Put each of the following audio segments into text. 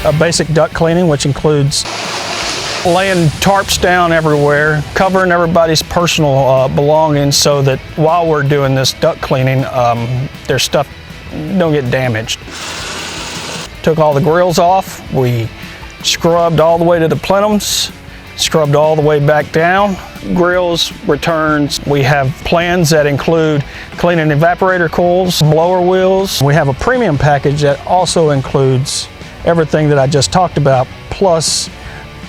a basic duct cleaning, which includes laying tarps down everywhere, covering everybody's personal belongings so that while we're doing this duct cleaning, their stuff don't get damaged. Took all the grills off, we scrubbed all the way to the plenums, scrubbed all the way back down, grills, returns. We have plans that include cleaning evaporator coils, blower wheels. We have a premium package that also includes everything that I just talked about, plus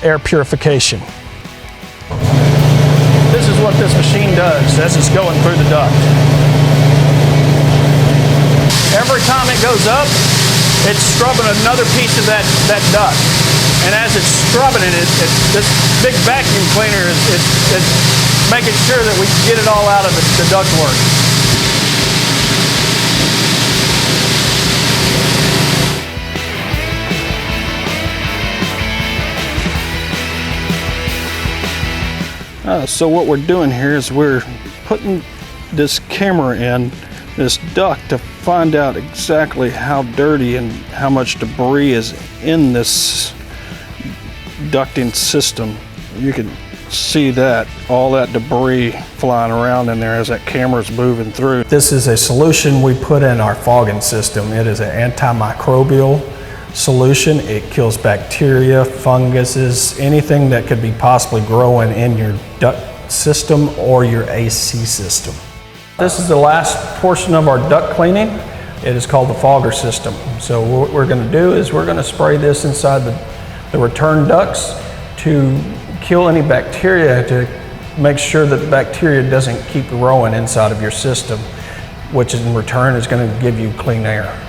air purification. This is what this machine does as it's going through the duct. Every time it goes up, it's scrubbing another piece of that duct. And as it's scrubbing it, this big vacuum cleaner is making sure that we can get it all out of the ductwork. So what we're doing here is we're putting this camera in this duct to find out exactly how dirty and how much debris is in this ducting system. You can see that, all that debris flying around in there as that camera's moving through. This is a solution we put in our fogging system. It is an antimicrobial solution. It kills bacteria, funguses, anything that could be possibly growing in your duct system or your AC system. This is the last portion of our duct cleaning. It is called the fogger system. So what we're going to do is we're going to spray this inside the return ducts to kill any bacteria, to make sure that the bacteria doesn't keep growing inside of your system, which in return is going to give you clean air.